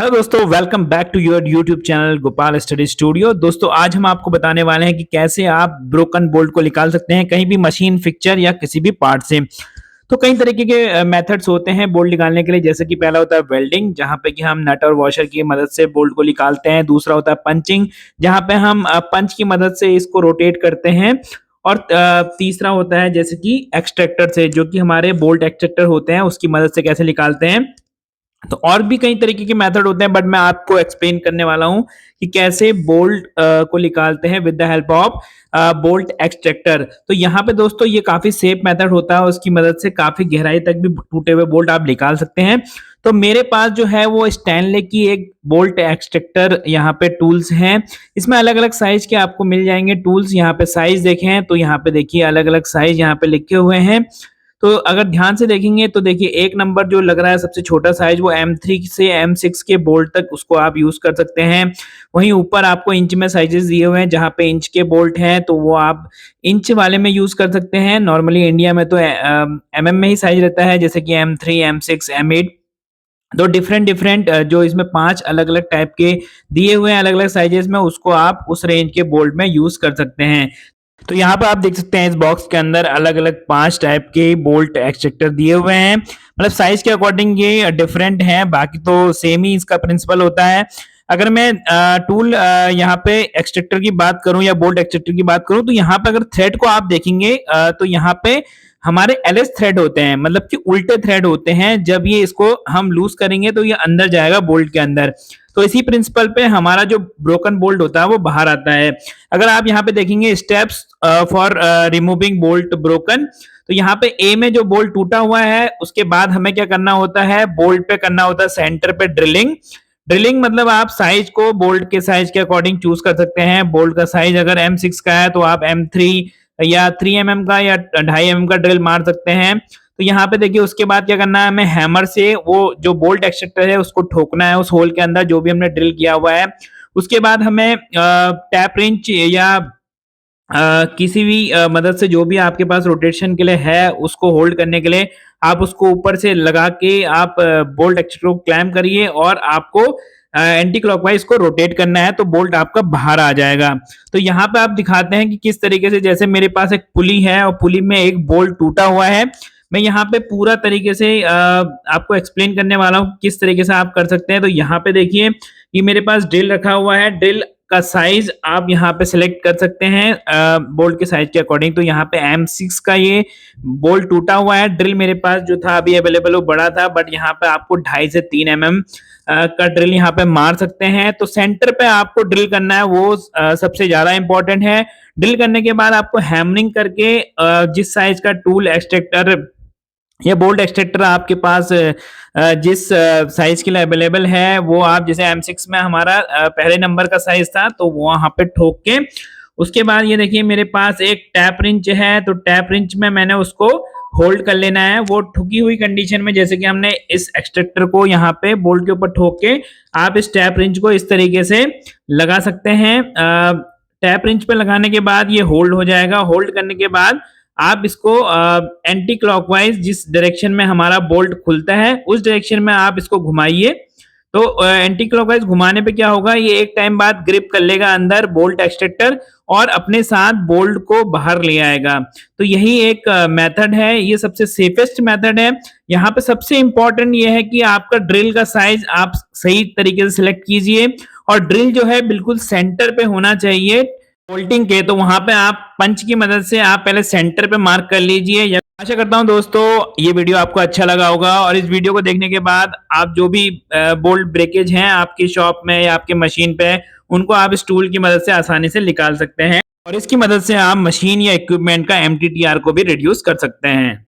Hello दोस्तों, welcome back to your YouTube channel Gopal study studio. दोस्तों आज हम आपको बताने वाले हैं कि कैसे आप ब्रोकन बोल्ट को निकाल सकते हैं कहीं भी मशीन, फिक्चर या किसी भी पार्ट से। तो कई तरीके के मेथड्स होते हैं बोल्ट निकालने के लिए। जैसे कि पहला होता है वेल्डिंग, जहाँ पे कि हम नट और वॉशर की मदद से बोल्ट को निकालते हैं। दूसरा होता है पंचिंग, जहाँ पे हम पंच की मदद से इसको रोटेट करते हैं। और तीसरा होता है जैसे कि एक्सट्रैक्टर से, जो कि हमारे बोल्ट एक्सट्रैक्टर होते हैं उसकी मदद से कैसे निकालते हैं। तो और भी कई तरीके के मेथड होते हैं, बट मैं आपको एक्सप्लेन करने वाला हूं कि कैसे बोल्ट को निकालते हैं with the help of bolt extractor. तो यहाँ पे दोस्तों ये काफी सेफ मेथड होता है, उसकी मदद से काफी गहराई तक भी टूटे हुए बोल्ट आप निकाल सकते हैं। तो मेरे पास जो है वो स्टैनले की एक बोल्ट एक्सट्रैक्टर यहाँ पे टूल्स हैं। इसमें अलग अलग साइज के आपको मिल जाएंगे टूल्स। यहाँ पे साइज देखें तो यहाँ पे देखिए अलग अलग साइज यहाँ पे लिखे हुए हैं। तो अगर ध्यान से देखेंगे तो देखिए एक नंबर जो लग रहा है सबसे छोटा साइज, वो M3 से M6 के बोल्ट तक उसको आप यूज कर सकते हैं। वहीं ऊपर आपको इंच में साइजेस दिए हुए हैं, जहाँ पे इंच के बोल्ट हैं तो वो आप इंच वाले में यूज कर सकते हैं। नॉर्मली इंडिया में तो MM में ही साइज रहता है, जैसे कि M3, M6, M8। तो डिफरेंट डिफरेंट जो इसमें 5 अलग अलग टाइप के दिए हुए हैं अलग अलग साइजेस में, उसको आप उस रेंज के बोल्ट में यूज कर सकते हैं। तो यहाँ पे आप देख सकते हैं इस बॉक्स के अंदर अलग अलग 5 टाइप के बोल्ट एक्सट्रैक्टर दिए हुए हैं। मतलब साइज के अकॉर्डिंग ये डिफरेंट है, बाकी तो सेम ही इसका प्रिंसिपल होता है। अगर मैं टूल यहाँ पे एक्सट्रैक्टर की बात करूं या बोल्ट एक्सट्रैक्टर की बात करूं, तो यहाँ पे अगर थ्रेड को आप देखेंगे तो यहाँ पे हमारे LS थ्रेड होते हैं, मतलब कि उल्टे थ्रेड होते हैं। जब ये इसको हम लूज करेंगे तो ये अंदर जाएगा बोल्ट के अंदर। तो इसी प्रिंसिपल पे हमारा जो ब्रोकन बोल्ट होता है वो बाहर आता है। अगर आप यहाँ पे देखेंगे steps for removing bolt broken, तो यहाँ पे ए में जो बोल्ट टूटा हुआ है उसके बाद हमें क्या करना होता है, बोल्ट पे करना होता है सेंटर पे ड्रिलिंग। ड्रिलिंग मतलब आप साइज को बोल्ट के साइज के अकॉर्डिंग चूज कर सकते हैं। बोल्ट का साइज अगर M6 का है तो आप M3 या 3 mm का या 2.5 mm का ड्रिल मार सकते हैं। तो यहाँ पे देखिए उसके बाद क्या करना है, हमें हैमर से वो जो बोल्ट एक्सट्रैक्टर है उसको ठोकना है उस होल के अंदर जो भी हमने ड्रिल किया हुआ है। उसके बाद हमें टैप रिंच या किसी भी मदद से, जो भी आपके पास रोटेशन के लिए है उसको होल्ड करने के लिए, आप उसको ऊपर से लगा के आप बोल्ट एक्सट्रैक्टर को क्लैम्प करिए और आपको एंटी क्लॉकवाइज को रोटेट करना है तो बोल्ट आपका बाहर आ जाएगा। तो यहाँ पे आप दिखाते हैं कि किस तरीके से, जैसे मेरे पास एक पुली है और पुली में एक बोल्ट टूटा हुआ है। मैं यहाँ पे पूरा तरीके से आपको एक्सप्लेन करने वाला हूँ किस तरीके से आप कर सकते हैं। तो यहाँ पे देखिए ये मेरे पास ड्रिल रखा हुआ है। ड्रिल का साइज आप यहाँ पे सिलेक्ट कर सकते हैं बोल्ट के साइज के अकॉर्डिंग। तो यहाँ पे M6 का ये बोल्ट टूटा हुआ है। ड्रिल मेरे पास जो था अभी अवेलेबल वो बड़ा था, बट यहाँ पे आपको 2.5 से 3 mm का ड्रिल यहाँ पे मार सकते हैं। तो सेंटर पे आपको ड्रिल करना है, वो सबसे ज्यादा इंपॉर्टेंट है। ड्रिल करने के बाद आपको हैमरिंग करके जिस साइज का टूल एक्सट्रैक्टर ये बोल्ट एक्सट्रैक्टर आपके पास जिस साइज के लिए अवेलेबल है, वो आप, जैसे M6 में हमारा पहले नंबर का साइज था तो वो वहां पे ठोक के, उसके बाद ये देखिए मेरे पास एक टैप रिंच है। तो टैप रिंच में मैंने उसको होल्ड कर लेना है, वो ठुकी हुई कंडीशन में। जैसे कि हमने इस एक्सट्रैक्टर को यहाँ पे बोल्ट के ऊपर ठोक के आप इस टैप रिंच को इस तरीके से लगा सकते हैं। टैप रिंच पे लगाने के बाद ये होल्ड हो जाएगा। होल्ड करने के बाद आप इसको एंटी क्लॉकवाइज, जिस डायरेक्शन में हमारा बोल्ट खुलता है उस डायरेक्शन में आप इसको घुमाइए। तो एंटी क्लॉकवाइज घुमाने पे क्या होगा, ये एक टाइम बाद ग्रिप कर लेगा अंदर बोल्ट एक्सट्रैक्टर और अपने साथ बोल्ट को बाहर ले आएगा। तो यही एक मेथड है, ये सबसे सेफेस्ट मेथड है। यहाँ पे सबसे इंपॉर्टेंट ये है कि आपका ड्रिल का साइज आप सही तरीके से सिलेक्ट कीजिए और ड्रिल जो है बिल्कुल सेंटर पे होना चाहिए बोल्टिंग के। तो वहां पे आप पंच की मदद से आप पहले सेंटर पे मार्क कर लीजिए। आशा करता हूं दोस्तों ये वीडियो आपको अच्छा लगा होगा, और इस वीडियो को देखने के बाद आप जो भी बोल्ट ब्रेकेज हैं आपकी शॉप में या आपके मशीन पे, उनको आप इस टूल की मदद से आसानी से निकाल सकते हैं और इसकी मदद से आप मशीन या इक्विपमेंट का MTTR को भी रिड्यूस कर सकते हैं।